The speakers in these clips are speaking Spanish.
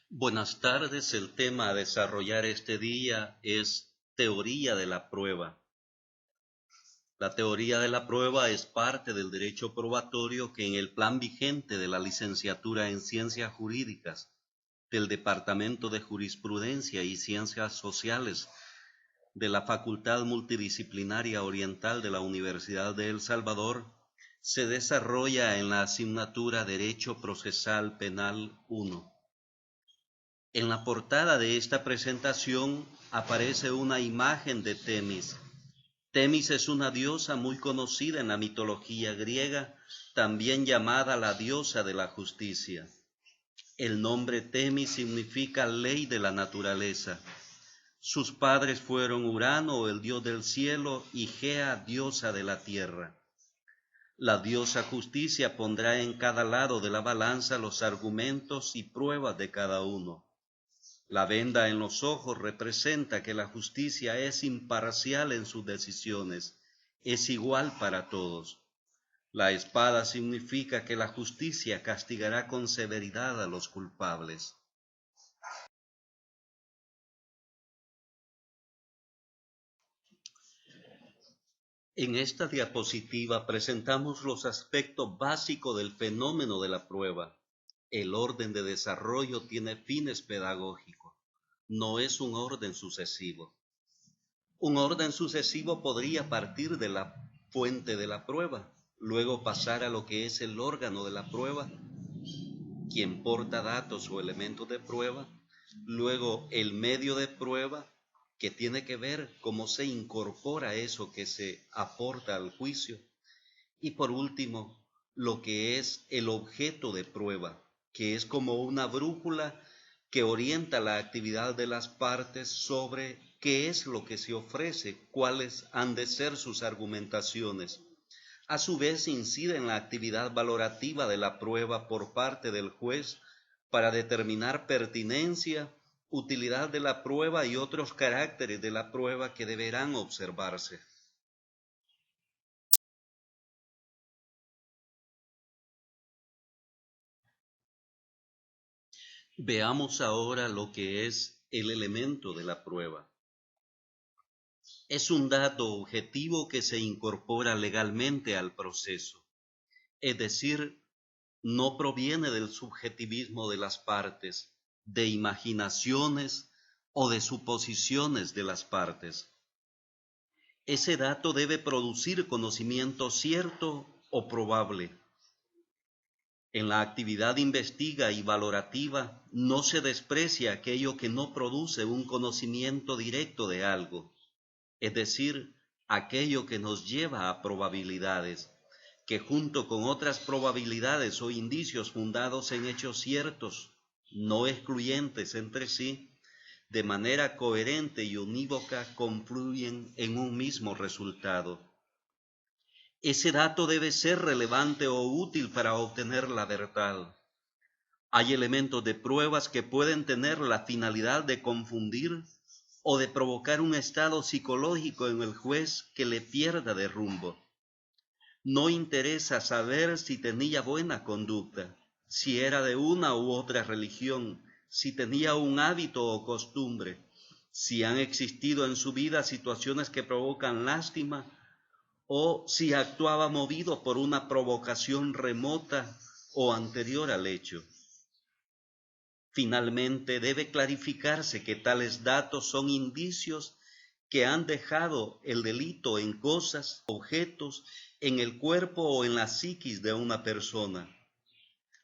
Buenas tardes, el tema a desarrollar este día es teoría de la prueba. La teoría de la prueba es parte del derecho probatorio que en el plan vigente de la licenciatura en Ciencias Jurídicas del Departamento de Jurisprudencia y Ciencias Sociales de la Facultad Multidisciplinaria Oriental de la Universidad de El Salvador se desarrolla en la asignatura Derecho Procesal Penal 1. En la portada de esta presentación aparece una imagen de Temis. Temis es una diosa muy conocida en la mitología griega, también llamada la diosa de la justicia. El nombre Temis significa ley de la naturaleza. Sus padres fueron Urano, el dios del cielo, y Gea, diosa de la tierra. La diosa justicia pondrá en cada lado de la balanza los argumentos y pruebas de cada uno. La venda en los ojos representa que la justicia es imparcial en sus decisiones, es igual para todos. La espada significa que la justicia castigará con severidad a los culpables. En esta diapositiva presentamos los aspectos básicos del fenómeno de la prueba. El orden de desarrollo tiene fines pedagógicos, no es un orden sucesivo. Un orden sucesivo podría partir de la fuente de la prueba, luego pasar a lo que es el órgano de la prueba, quien porta datos o elementos de prueba, luego el medio de prueba, que tiene que ver cómo se incorpora eso que se aporta al juicio, y por último, lo que es el objeto de prueba, que es como una brújula que orienta la actividad de las partes sobre qué es lo que se ofrece, cuáles han de ser sus argumentaciones. A su vez incide en la actividad valorativa de la prueba por parte del juez para determinar pertinencia, utilidad de la prueba y otros caracteres de la prueba que deberán observarse. Veamos ahora lo que es el elemento de la prueba. Es un dato objetivo que se incorpora legalmente al proceso, es decir, no proviene del subjetivismo de las partes, de imaginaciones o de suposiciones de las partes. Ese dato debe producir conocimiento cierto o probable. En la actividad investiga y valorativa no se desprecia aquello que no produce un conocimiento directo de algo, es decir, aquello que nos lleva a probabilidades, que junto con otras probabilidades o indicios fundados en hechos ciertos, no excluyentes entre sí, de manera coherente y unívoca confluyen en un mismo resultado. Ese dato debe ser relevante o útil para obtener la verdad. Hay elementos de pruebas que pueden tener la finalidad de confundir o de provocar un estado psicológico en el juez que le pierda de rumbo. No interesa saber si tenía buena conducta, si era de una u otra religión, si tenía un hábito o costumbre, si han existido en su vida situaciones que provocan lástima o si actuaba movido por una provocación remota o anterior al hecho. Finalmente, debe clarificarse que tales datos son indicios que han dejado el delito en cosas, objetos, en el cuerpo o en la psiquis de una persona.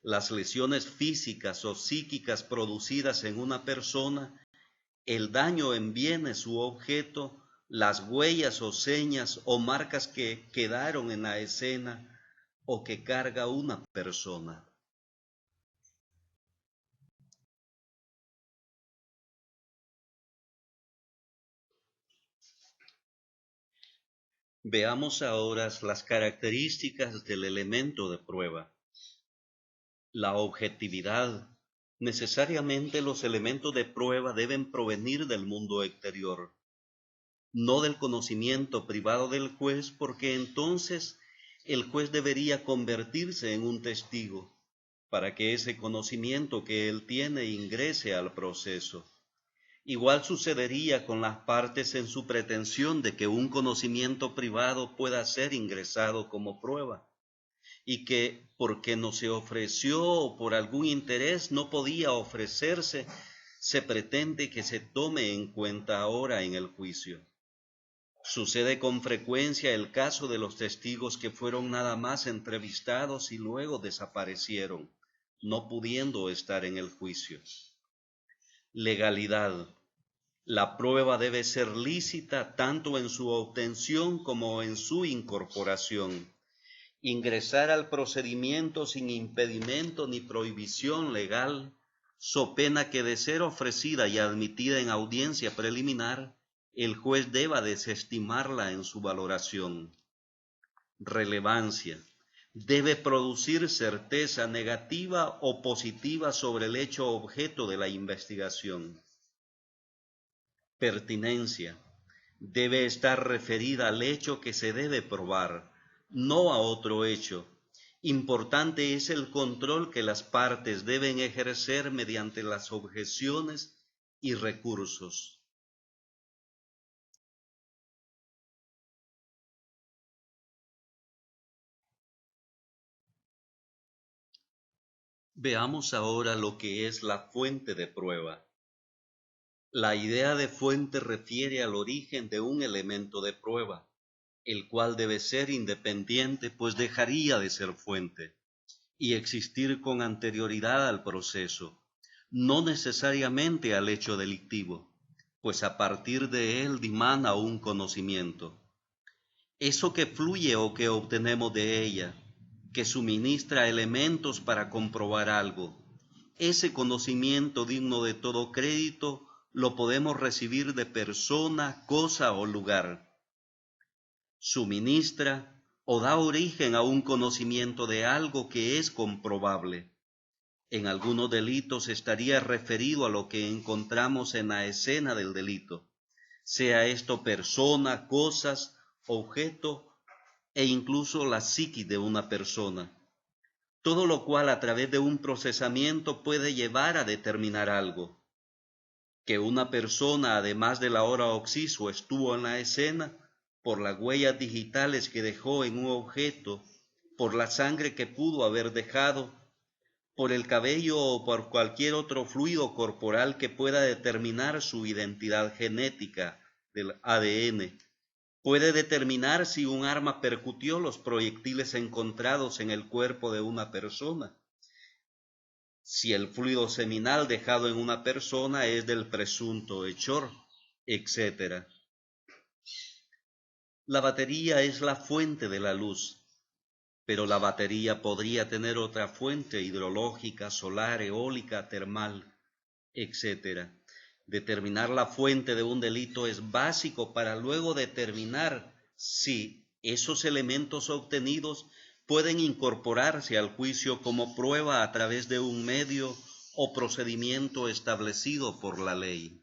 Las lesiones físicas o psíquicas producidas en una persona, el daño en bienes u objeto, las huellas o señas o marcas que quedaron en la escena o que carga una persona. Veamos ahora las características del elemento de prueba. La objetividad. Necesariamente los elementos de prueba deben provenir del mundo exterior, no del conocimiento privado del juez, porque entonces el juez debería convertirse en un testigo. para que ese conocimiento que él tiene ingrese al proceso. Igual sucedería con las partes en su pretensión de que un conocimiento privado pueda ser ingresado como prueba, y que porque no se ofreció o por algún interés no podía ofrecerse, se pretende que se tome en cuenta ahora en el juicio. Sucede con frecuencia el caso de los testigos que fueron nada más entrevistados y luego desaparecieron, no pudiendo estar en el juicio. Legalidad. La prueba debe ser lícita tanto en su obtención como en su incorporación. Ingresar al procedimiento sin impedimento ni prohibición legal, so pena que de ser ofrecida y admitida en audiencia preliminar, el juez deba desestimarla en su valoración. Relevancia. Debe producir certeza negativa o positiva sobre el hecho objeto de la investigación. Pertinencia. Debe estar referida al hecho que se debe probar, no a otro hecho. Importante es el control que las partes deben ejercer mediante las objeciones y recursos. Veamos ahora lo que es la fuente de prueba. La idea de fuente refiere al origen de un elemento de prueba, el cual debe ser independiente, pues dejaría de ser fuente, y existir con anterioridad al proceso, no necesariamente al hecho delictivo, pues a partir de él dimana un conocimiento. Eso que fluye o que obtenemos de ella, que suministra elementos para comprobar algo, ese conocimiento digno de todo crédito lo podemos recibir de persona, cosa o lugar. Suministra o da origen a un conocimiento de algo que es comprobable. En algunos delitos estaría referido a lo que encontramos en la escena del delito, sea esto persona, cosas, objeto e incluso la psiquis de una persona. Todo lo cual a través de un procesamiento puede llevar a determinar algo. Que una persona, además de la hora occiso, estuvo en la escena, por las huellas digitales que dejó en un objeto, por la sangre que pudo haber dejado, por el cabello o por cualquier otro fluido corporal que pueda determinar su identidad genética del ADN. Puede determinar si un arma percutió los proyectiles encontrados en el cuerpo de una persona, si el fluido seminal dejado en una persona es del presunto hechor, etc. La batería es la fuente de la luz, pero la batería podría tener otra fuente hidrológica, solar, eólica, termal, etc. Determinar la fuente de un delito es básico para luego determinar si esos elementos obtenidos pueden incorporarse al juicio como prueba a través de un medio o procedimiento establecido por la ley.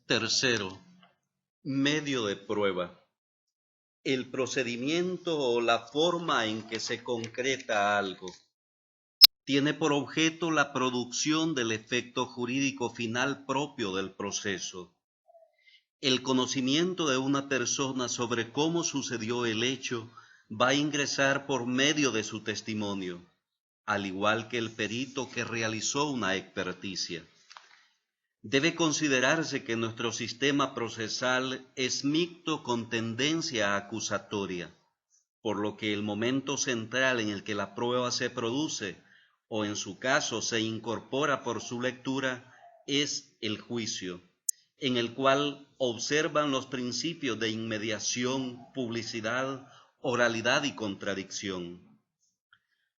Tercero, medio de prueba. El procedimiento o la forma en que se concreta algo tiene por objeto la producción del efecto jurídico final propio del proceso. El conocimiento de una persona sobre cómo sucedió el hecho va a ingresar por medio de su testimonio, al igual que el perito que realizó una experticia. Debe considerarse que nuestro sistema procesal es mixto con tendencia acusatoria, por lo que el momento central en el que la prueba se produce, o en su caso se incorpora por su lectura, es el juicio, en el cual observan los principios de inmediación, publicidad, oralidad y contradicción.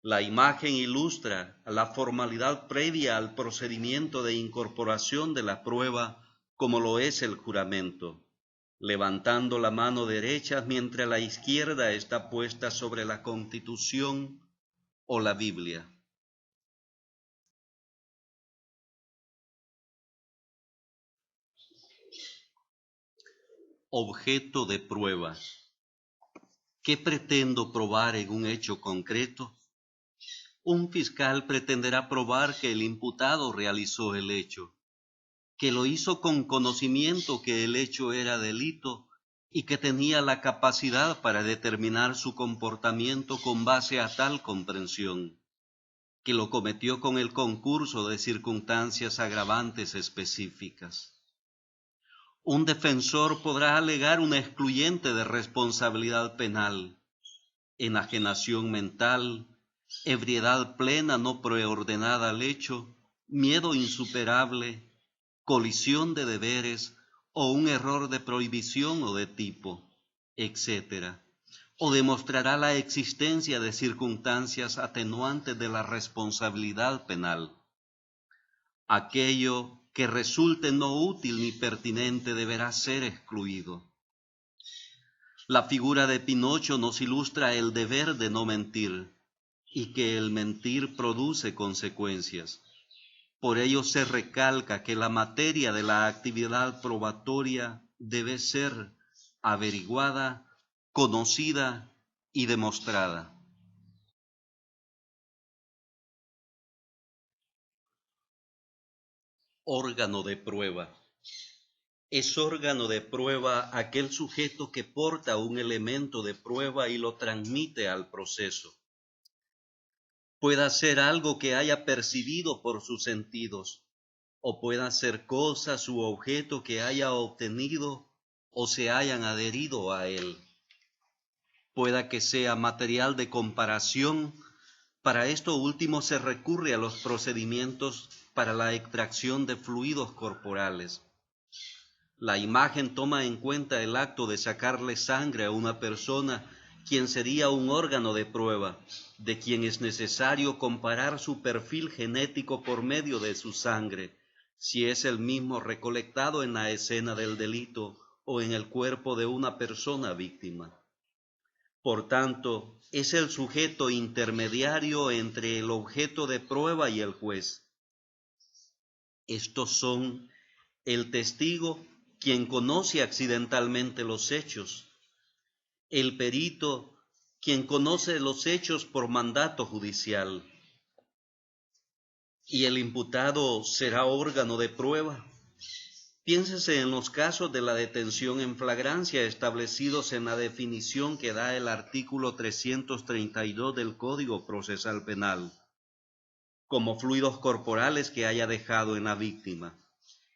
La imagen ilustra la formalidad previa al procedimiento de incorporación de la prueba, como lo es el juramento, levantando la mano derecha mientras la izquierda está puesta sobre la Constitución o la Biblia. Objeto de prueba. ¿Qué pretendo probar en un hecho concreto? Un fiscal pretenderá probar que el imputado realizó el hecho, que lo hizo con conocimiento que el hecho era delito y que tenía la capacidad para determinar su comportamiento con base a tal comprensión, que lo cometió con el concurso de circunstancias agravantes específicas. Un defensor podrá alegar una excluyente de responsabilidad penal, enajenación mental, ebriedad plena no preordenada al hecho, miedo insuperable, colisión de deberes o un error de prohibición o de tipo, etc. O demostrará la existencia de circunstancias atenuantes de la responsabilidad penal. Aquello que resulte no útil ni pertinente deberá ser excluido. La figura de Pinocho nos ilustra el deber de no mentir y que el mentir produce consecuencias. Por ello se recalca que la materia de la actividad probatoria debe ser averiguada, conocida y demostrada. Órgano de prueba. Es órgano de prueba aquel sujeto que porta un elemento de prueba y lo transmite al proceso. Pueda ser algo que haya percibido por sus sentidos, o pueda ser cosas u objeto que haya obtenido o se hayan adherido a él. Pueda que sea material de comparación. Para esto último se recurre a los procedimientos para la extracción de fluidos corporales. La imagen toma en cuenta el acto de sacarle sangre a una persona, quien sería un órgano de prueba, de quien es necesario comparar su perfil genético por medio de su sangre, si es el mismo recolectado en la escena del delito o en el cuerpo de una persona víctima. Por tanto, es el sujeto intermediario entre el objeto de prueba y el juez. Estos son el testigo, quien conoce accidentalmente los hechos; el perito, quien conoce los hechos por mandato judicial; y el imputado será órgano de prueba. Piénsese en los casos de la detención en flagrancia establecidos en la definición que da el artículo 332 del Código Procesal Penal, como fluidos corporales que haya dejado en la víctima.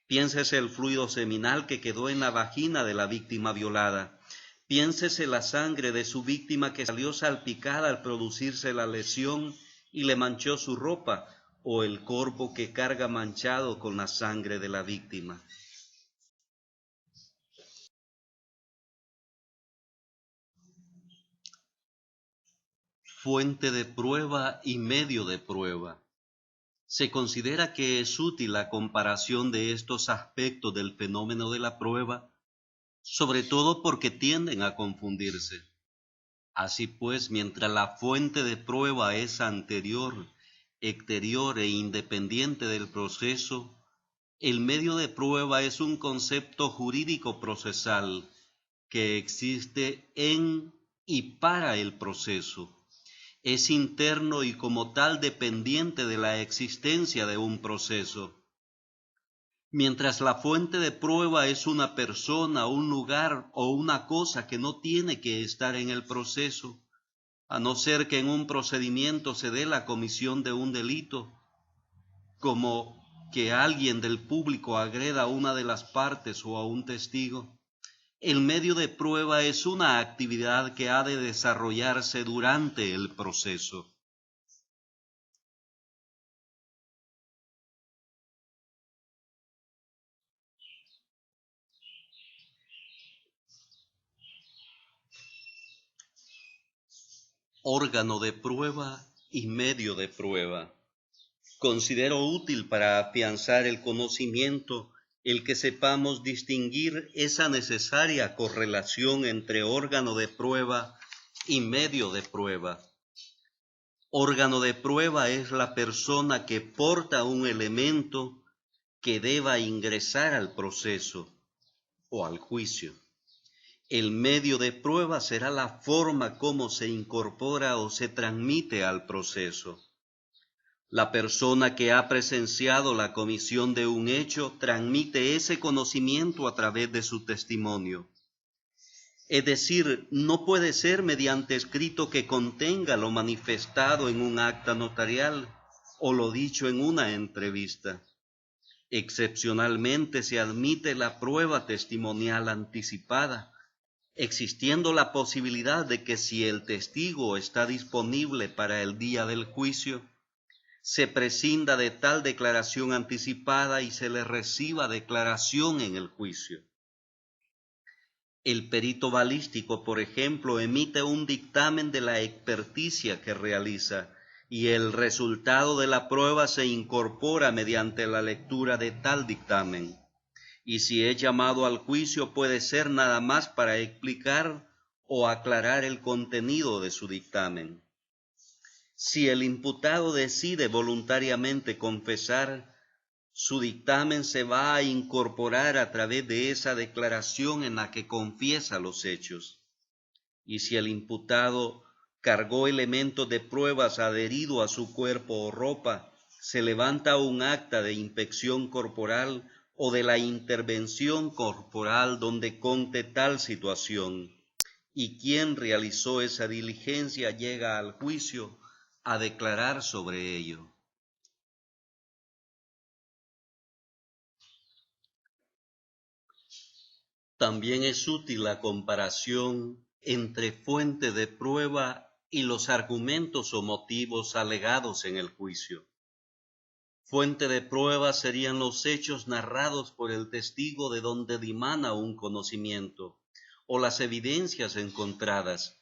Piénsese el fluido seminal que quedó en la vagina de la víctima violada. Piénsese la sangre de su víctima que salió salpicada al producirse la lesión y le manchó su ropa, o el corpo que carga manchado con la sangre de la víctima. Fuente de prueba y medio de prueba. Se considera que es útil la comparación de estos aspectos del fenómeno de la prueba, sobre todo porque tienden a confundirse. Así pues, mientras la fuente de prueba es anterior, exterior e independiente del proceso, el medio de prueba es un concepto jurídico procesal que existe en y para el proceso. Es interno y como tal dependiente de la existencia de un proceso. Mientras la fuente de prueba es una persona, un lugar o una cosa que no tiene que estar en el proceso, a no ser que en un procedimiento se dé la comisión de un delito, como que alguien del público agreda a una de las partes o a un testigo. El medio de prueba es una actividad que ha de desarrollarse durante el proceso. Órgano de prueba y medio de prueba. Considero útil para afianzar el conocimiento el que sepamos distinguir esa necesaria correlación entre órgano de prueba y medio de prueba. Órgano de prueba es la persona que porta un elemento que deba ingresar al proceso o al juicio. El medio de prueba será la forma como se incorpora o se transmite al proceso. La persona que ha presenciado la comisión de un hecho transmite ese conocimiento a través de su testimonio. Es decir, no puede ser mediante escrito que contenga lo manifestado en un acta notarial o lo dicho en una entrevista. Excepcionalmente se admite la prueba testimonial anticipada, existiendo la posibilidad de que si el testigo está disponible para el día del juicio, se prescinda de tal declaración anticipada y se le reciba declaración en el juicio. El perito balístico, por ejemplo, emite un dictamen de la experticia que realiza y el resultado de la prueba se incorpora mediante la lectura de tal dictamen. Y si es llamado al juicio puede ser nada más para explicar o aclarar el contenido de su dictamen. Si el imputado decide voluntariamente confesar, su dictamen se va a incorporar a través de esa declaración en la que confiesa los hechos. Y si el imputado cargó elementos de pruebas adherido a su cuerpo o ropa, se levanta un acta de inspección corporal o de la intervención corporal donde conte tal situación. Y quien realizó esa diligencia llega al juicio a declarar sobre ello. También es útil la comparación entre fuente de prueba y los argumentos o motivos alegados en el juicio. Fuente de prueba serían los hechos narrados por el testigo de donde dimana un conocimiento, o las evidencias encontradas,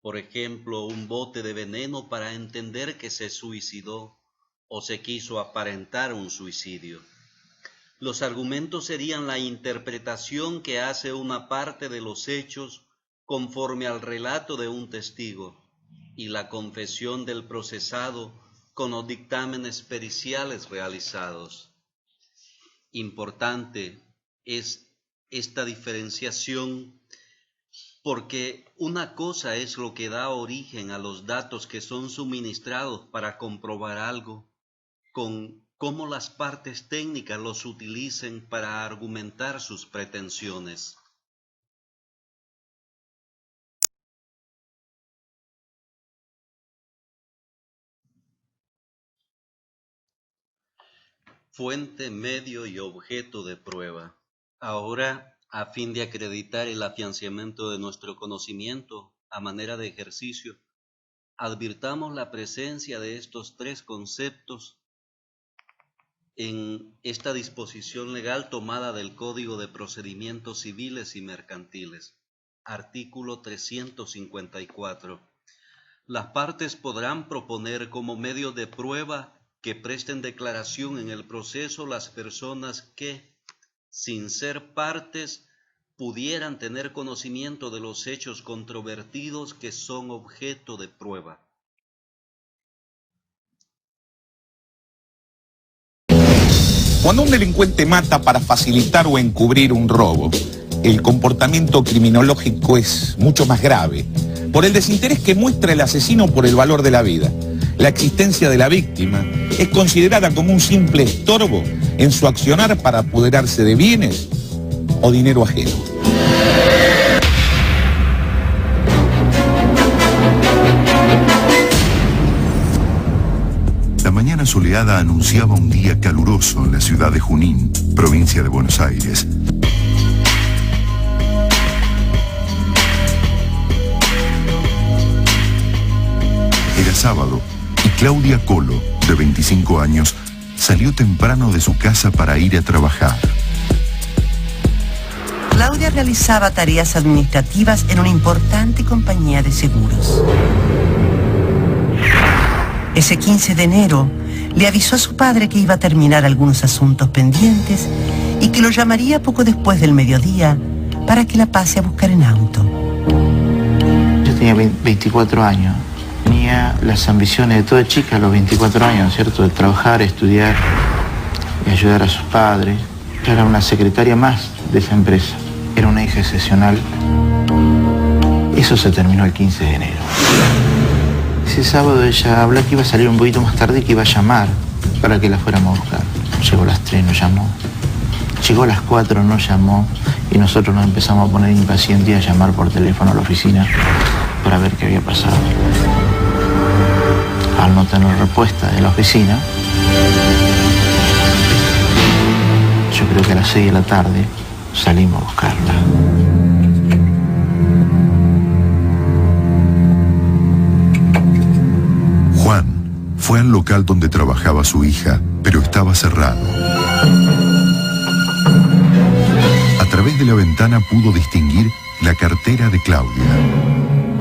por ejemplo, un bote de veneno para entender que se suicidó o se quiso aparentar un suicidio. Los argumentos serían la interpretación que hace una parte de los hechos conforme al relato de un testigo y la confesión del procesado con los dictámenes periciales realizados. Importante es esta diferenciación porque una cosa es lo que da origen a los datos que son suministrados para comprobar algo, con cómo las partes técnicas los utilicen para argumentar sus pretensiones. Fuente, medio y objeto de prueba. Ahora, a fin de acreditar el afianzamiento de nuestro conocimiento a manera de ejercicio, advirtamos la presencia de estos tres conceptos en esta disposición legal tomada del Código de Procedimientos Civiles y Mercantiles. Artículo 354. Las partes podrán proponer como medio de prueba que presten declaración en el proceso las personas que, sin ser partes, pudieran tener conocimiento de los hechos controvertidos que son objeto de prueba. Cuando un delincuente mata para facilitar o encubrir un robo, el comportamiento criminológico es mucho más grave, por el desinterés que muestra el asesino por el valor de la vida. La existencia de la víctima es considerada como un simple estorbo en su accionar para apoderarse de bienes o dinero ajeno. La mañana soleada anunciaba un día caluroso en la ciudad de Junín, provincia de Buenos Aires. Era sábado y Claudia Colo, de 25 años, salió temprano de su casa para ir a trabajar. Claudia realizaba tareas administrativas en una importante compañía de seguros. Ese 15 de enero le avisó a su padre que iba a terminar algunos asuntos pendientes y que lo llamaría poco después del mediodía para que la pase a buscar en auto. Yo tenía 24 años. Tenía las ambiciones de toda chica a los 24 años, ¿cierto? De trabajar, estudiar y ayudar a sus padres. Yo era una secretaria más de esa empresa. Era una hija excepcional. Eso se terminó el 15 de enero. Ese sábado ella habló que iba a salir un poquito más tarde y que iba a llamar para que la fuéramos a buscar. Llegó a las 3, no llamó. Llegó a las 4, no llamó. Y nosotros nos empezamos a poner impacientes y a llamar por teléfono a la oficina para ver qué había pasado. Al no tener respuesta de la oficina, yo creo que a las 6 de la tarde salimos a buscarla. Juan fue al local donde trabajaba su hija, pero estaba cerrado. A través de la ventana pudo distinguir la cartera de Claudia.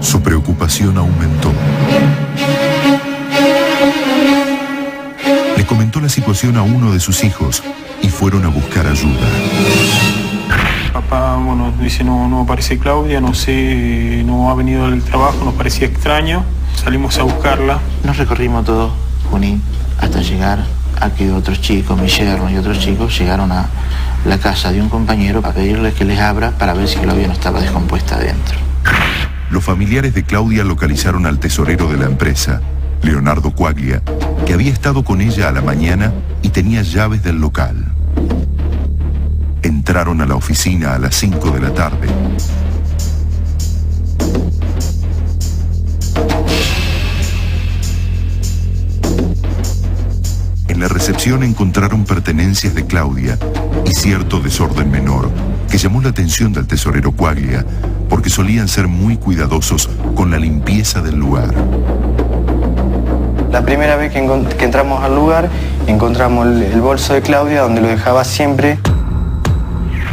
Su preocupación aumentó. Le comentó la situación a uno de sus hijos y fueron a buscar ayuda. Papá, bueno, dice no aparece Claudia, no sé, no ha venido del trabajo, nos parecía extraño. Salimos a buscarla. Nos recorrimos todo Junín hasta llegar a que otros chicos, mi yerno y otros chicos, llegaron a la casa de un compañero para pedirles que les abra para ver si Claudia no estaba descompuesta adentro. Los familiares de Claudia localizaron al tesorero de la empresa, Leonardo Quaglia, que había estado con ella a la mañana y tenía llaves del local. Entraron a la oficina a las 5 de la tarde. En la recepción encontraron pertenencias de Claudia y cierto desorden menor que llamó la atención del tesorero Quaglia porque solían ser muy cuidadosos con la limpieza del lugar. La primera vez que entramos al lugar encontramos el bolso de Claudia donde lo dejaba siempre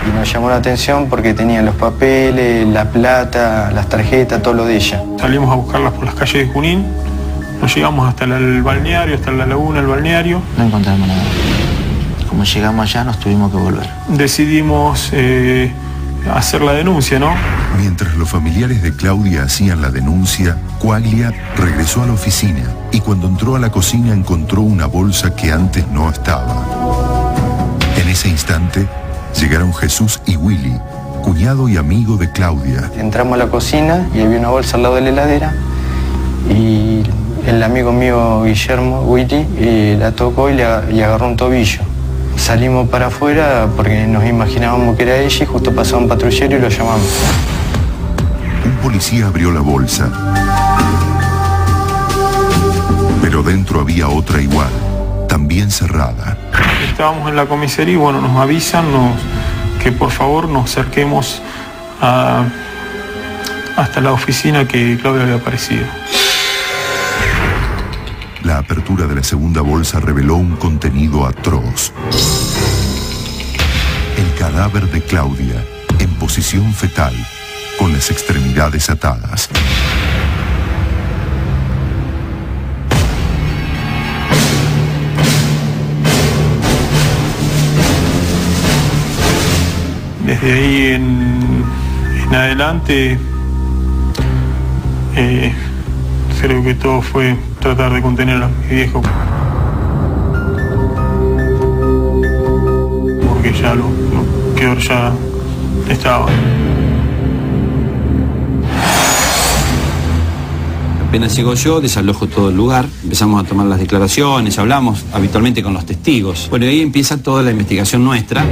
y nos llamó la atención porque tenía los papeles, la plata, las tarjetas, todo lo de ella. Salimos a buscarla por las calles de Junín. Nos llegamos hasta el balneario, hasta la laguna, el balneario. No encontramos nada. Como llegamos allá, nos tuvimos que volver. Decidimos hacer la denuncia, ¿no? Mientras los familiares de Claudia hacían la denuncia, Quaglia regresó a la oficina y cuando entró a la cocina encontró una bolsa que antes no estaba. En ese instante, llegaron Jesús y Willy, cuñado y amigo de Claudia. Entramos a la cocina y había una bolsa al lado de la heladera y el amigo mío, Guillermo, Willy, la tocó y agarró un tobillo. Salimos para afuera porque nos imaginábamos que era ella y justo pasaba un patrullero y lo llamamos. Un policía abrió la bolsa, pero dentro había otra igual, también cerrada. Estábamos en la comisaría y bueno, nos avisan que por favor nos acerquemos hasta la oficina que Claudia había aparecido. La apertura de la segunda bolsa reveló un contenido atroz. El cadáver de Claudia, en posición fetal, con las extremidades atadas. Desde ahí en adelante, creo que todo fue tratar de contener a mi viejo. Porque ya lo peor ya estaba. Apenas llego yo, desalojo todo el lugar, empezamos a tomar las declaraciones, hablamos habitualmente con los testigos. Bueno, y ahí empieza toda la investigación nuestra.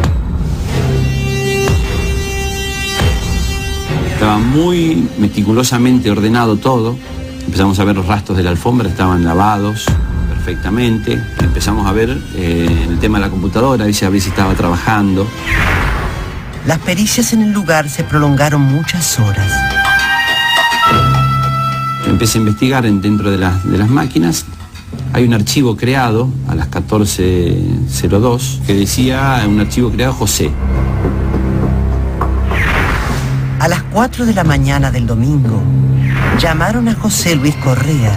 Estaba muy meticulosamente ordenado todo. Empezamos a ver los rastros de la alfombra, estaban lavados perfectamente. Empezamos a ver el tema de la computadora, a ver si estaba trabajando. Las pericias en el lugar se prolongaron muchas horas. Empecé a investigar dentro de las máquinas. Hay un archivo creado a las 14:02 que decía un archivo creado José. A las 4 de la mañana del domingo, llamaron a José Luis Correa,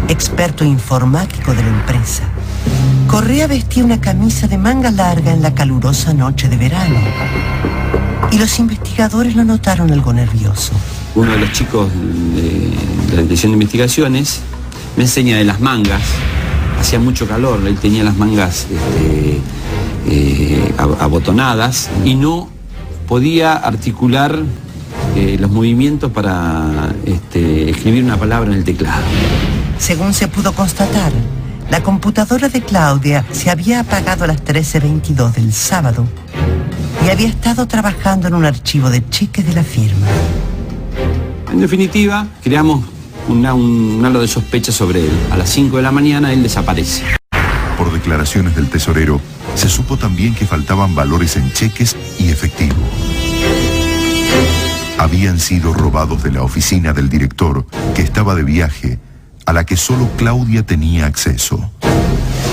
experto informático de la empresa. Correa vestía una camisa de manga larga en la calurosa noche de verano. Y los investigadores lo notaron algo nervioso. Uno de los chicos de la Dirección de Investigaciones me enseña de las mangas. Hacía mucho calor, él tenía las mangas abotonadas y no podía articular los movimientos para escribir una palabra en el teclado. Según se pudo constatar, la computadora de Claudia se había apagado a las 13:22 del sábado y había estado trabajando en un archivo de cheques de la firma. En definitiva, creamos un halo de sospecha sobre él. A las 5 de la mañana él desaparece. Por declaraciones del tesorero, se supo también que faltaban valores en cheques y efectivo. Habían sido robados de la oficina del director, que estaba de viaje, a la que solo Claudia tenía acceso.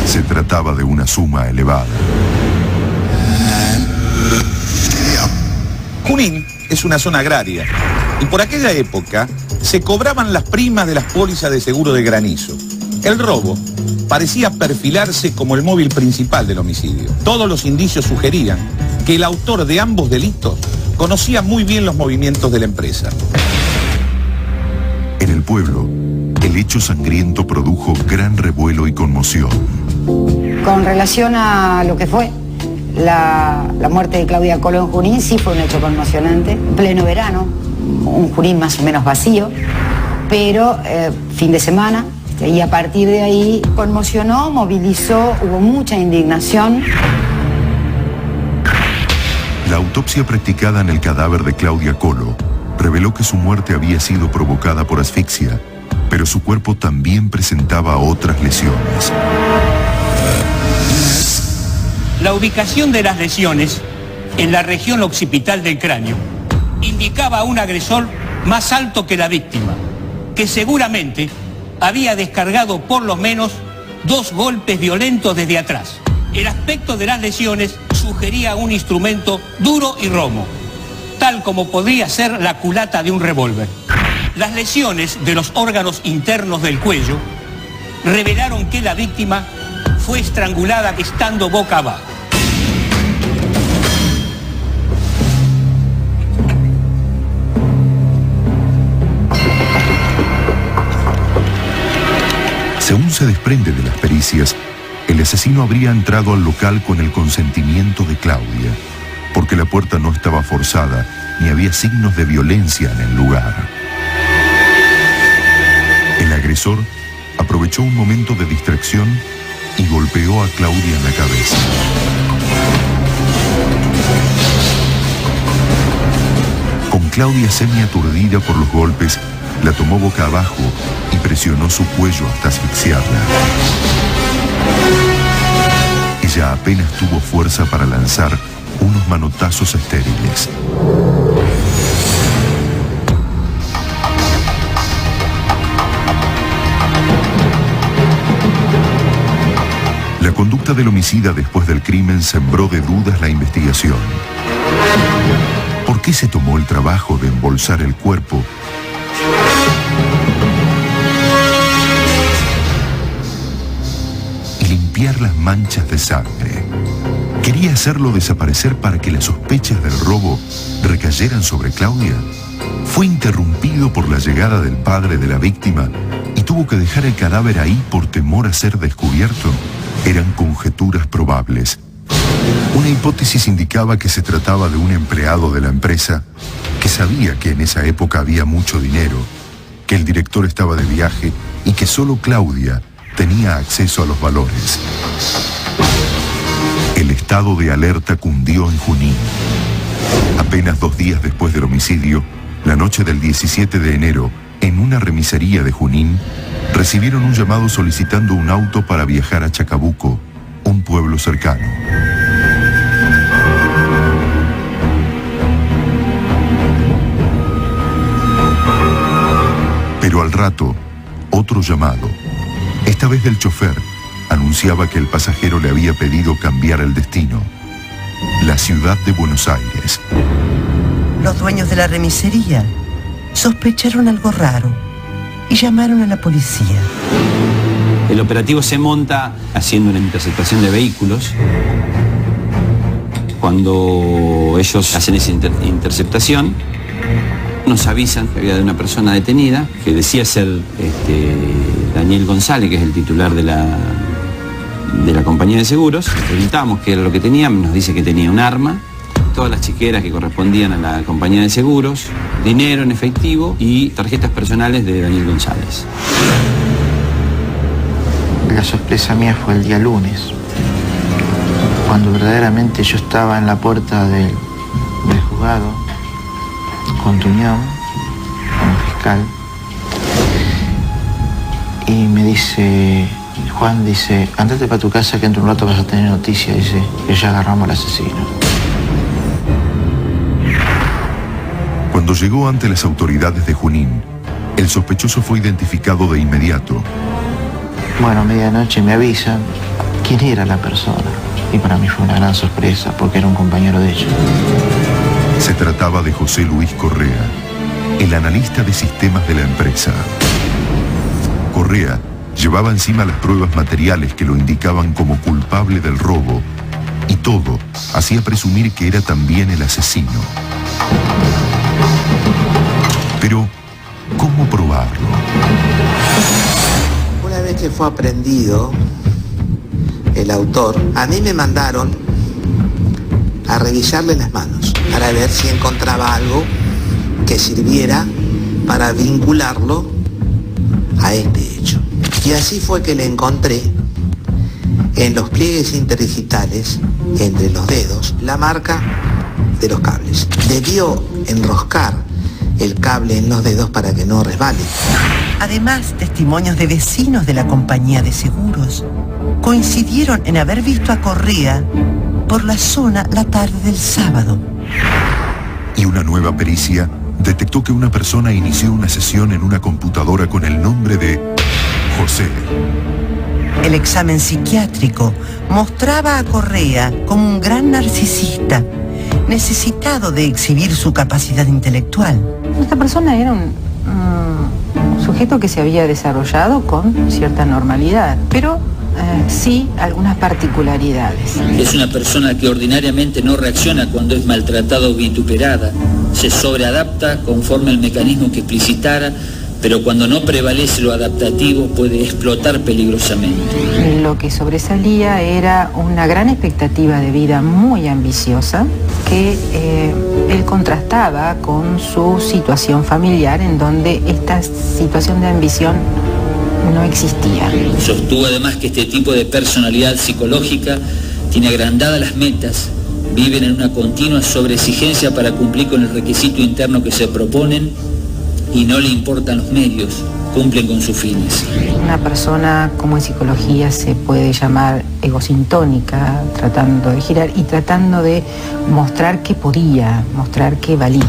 Se trataba de una suma elevada. Junín es una zona agraria y por aquella época se cobraban las primas de las pólizas de seguro de granizo. El robo parecía perfilarse como el móvil principal del homicidio. Todos los indicios sugerían que el autor de ambos delitos conocía muy bien los movimientos de la empresa. En el pueblo, el hecho sangriento produjo gran revuelo y conmoción. Con relación a lo que fue la muerte de Claudia Colo en Junín, sí fue un hecho conmocionante. En pleno verano, un Junín más o menos vacío, pero fin de semana, y a partir de ahí conmocionó, movilizó, hubo mucha indignación. La autopsia practicada en el cadáver de Claudia Colo reveló que su muerte había sido provocada por asfixia, pero su cuerpo también presentaba otras lesiones. La ubicación de las lesiones en la región occipital del cráneo indicaba a un agresor más alto que la víctima, que seguramente había descargado por lo menos 2 golpes violentos desde atrás. El aspecto de las lesiones sugería un instrumento duro y romo, tal como podría ser la culata de un revólver. Las lesiones de los órganos internos del cuello revelaron que la víctima fue estrangulada estando boca abajo. Según se desprende de las pericias, el asesino habría entrado al local con el consentimiento de Claudia, porque la puerta no estaba forzada ni había signos de violencia en el lugar. El agresor aprovechó un momento de distracción y golpeó a Claudia en la cabeza. Con Claudia semi-aturdida por los golpes, la tomó boca abajo y presionó su cuello hasta asfixiarla. Ella apenas tuvo fuerza para lanzar unos manotazos estériles. La conducta del homicida después del crimen sembró de dudas la investigación. ¿Por qué se tomó el trabajo de embolsar el cuerpo y limpiar las manchas de sangre? ¿Quería hacerlo desaparecer para que las sospechas del robo recayeran sobre Claudia? Fue interrumpido por la llegada del padre de la víctima y tuvo que dejar el cadáver ahí por temor a ser descubierto. Eran conjeturas probables. Una hipótesis indicaba que se trataba de un empleado de la empresa que sabía que en esa época había mucho dinero, que el director estaba de viaje y que solo Claudia tenía acceso a los valores. El estado de alerta cundió en Junín. Apenas 2 días después del homicidio, la noche del 17 de enero, en una remisería de Junín, recibieron un llamado solicitando un auto para viajar a Chacabuco, un pueblo cercano. Pero al rato, otro llamado, esta vez del chofer, anunciaba que el pasajero le había pedido cambiar el destino, la ciudad de Buenos Aires. Los dueños de la remisería sospecharon algo raro y llamaron a la policía. El operativo se monta haciendo una interceptación de vehículos. Cuando ellos hacen esa interceptación, nos avisan que había una persona detenida, que decía ser Daniel González, que es el titular de la compañía de seguros. Le preguntamos qué era lo que tenía, nos dice que tenía un arma. todas las chiqueras que correspondían a la compañía de seguros, dinero en efectivo y tarjetas personales de Daniel González. La sorpresa mía fue el día lunes, cuando verdaderamente yo estaba en la puerta del juzgado con Tuñón, con el fiscal, y me dice, Juan dice, andate para tu casa que dentro de un rato vas a tener noticia, dice, que ya agarramos al asesino. Cuando llegó ante las autoridades de Junín, el sospechoso fue identificado de inmediato. Bueno, a medianoche me avisan quién era la persona. Y para mí fue una gran sorpresa, porque era un compañero de ellos. Se trataba de José Luis Correa, el analista de sistemas de la empresa. Correa llevaba encima las pruebas materiales que lo indicaban como culpable del robo, y todo hacía presumir que era también el asesino. Pero, ¿cómo probarlo? Una vez que fue aprehendido el autor, a mí me mandaron a revisarle las manos para ver si encontraba algo que sirviera para vincularlo a este hecho. Y así fue que le encontré en los pliegues interdigitales, entre los dedos, la marca de los cables. Debió enroscar el cable en los dedos para que no resbale. Además, testimonios de vecinos de la compañía de seguros coincidieron en haber visto a Correa por la zona la tarde del sábado. Y una nueva pericia detectó que una persona inició una sesión en una computadora con el nombre de José. El examen psiquiátrico mostraba a Correa como un gran narcisista, necesitado de exhibir su capacidad intelectual. Esta persona era un sujeto que se había desarrollado con cierta normalidad, pero sí algunas particularidades. Es una persona que ordinariamente no reacciona cuando es maltratada o vituperada, se sobreadapta conforme al mecanismo que explicitara, pero cuando no prevalece lo adaptativo puede explotar peligrosamente. Lo que sobresalía era una gran expectativa de vida muy ambiciosa que él contrastaba con su situación familiar, en donde esta situación de ambición no existía. Sostuvo además que este tipo de personalidad psicológica tiene agrandadas las metas, viven en una continua sobreexigencia para cumplir con el requisito interno que se proponen y no le importan los medios, cumplen con sus fines. Una persona, como en psicología se puede llamar egosintónica, tratando de girar y tratando de mostrar que podía, mostrar que valía.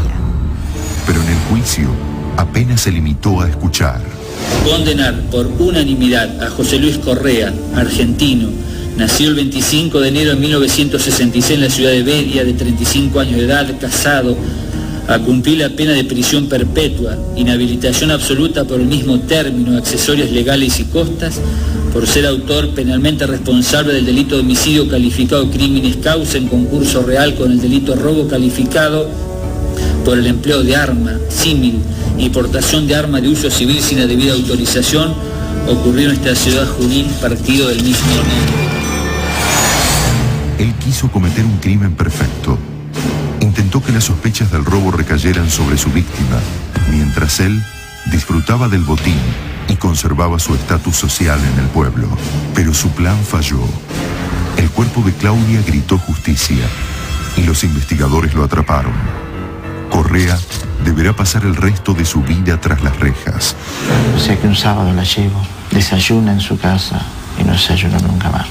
Pero en el juicio apenas se limitó a escuchar. Condenar por unanimidad a José Luis Correa, argentino, nacido el 25 de enero de 1966 en la ciudad de Bedia, de 35 años de edad, casado, a cumplir la pena de prisión perpetua, inhabilitación absoluta por el mismo término, accesorios legales y costas, por ser autor penalmente responsable del delito de homicidio calificado crímenes causa en concurso real con el delito robo calificado por el empleo de arma, símil y portación de arma de uso civil sin la debida autorización, ocurrió en esta ciudad Junín, partido del mismo nombre. Él quiso cometer un crimen perfecto. Intentó que las sospechas del robo recayeran sobre su víctima, mientras él disfrutaba del botín y conservaba su estatus social en el pueblo. Pero su plan falló. El cuerpo de Claudia gritó justicia y los investigadores lo atraparon. Correa deberá pasar el resto de su vida tras las rejas. O sea que un sábado la llevo, desayuna en su casa y no desayunó nunca más.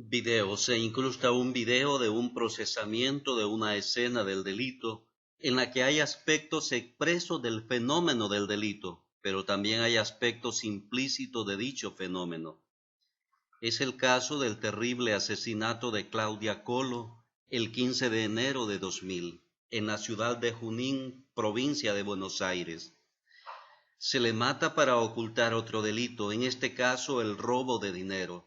Video. Se incrusta un video de un procesamiento de una escena del delito en la que hay aspectos expresos del fenómeno del delito, pero también hay aspectos implícitos de dicho fenómeno. Es el caso del terrible asesinato de Claudia Colo el 15 de enero de 2000 en la ciudad de Junín, provincia de Buenos Aires. Se le mata para ocultar otro delito, en este caso el robo de dinero.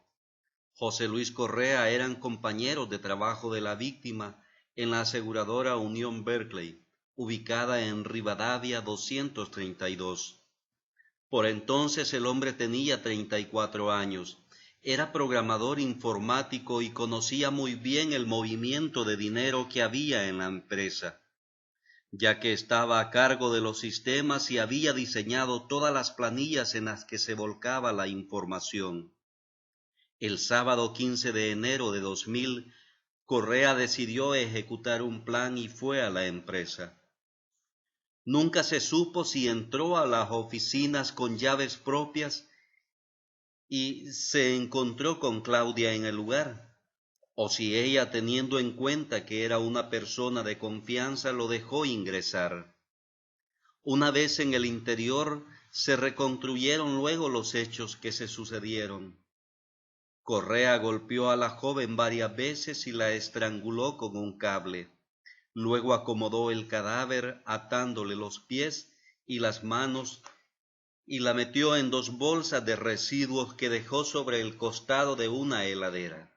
José Luis Correa eran compañeros de trabajo de la víctima en la aseguradora Unión Berkeley, ubicada en Rivadavia 232. Por entonces el hombre tenía 34 años, era programador informático y conocía muy bien el movimiento de dinero que había en la empresa, ya que estaba a cargo de los sistemas y había diseñado todas las planillas en las que se volcaba la información. El sábado 15 de enero de 2000, Correa decidió ejecutar un plan y fue a la empresa. Nunca se supo si entró a las oficinas con llaves propias y se encontró con Claudia en el lugar, o si ella, teniendo en cuenta que era una persona de confianza, lo dejó ingresar. Una vez en el interior, se reconstruyeron luego los hechos que se sucedieron. Correa golpeó a la joven varias veces y la estranguló con un cable. Luego acomodó el cadáver atándole los pies y las manos y la metió en 2 bolsas de residuos que dejó sobre el costado de una heladera.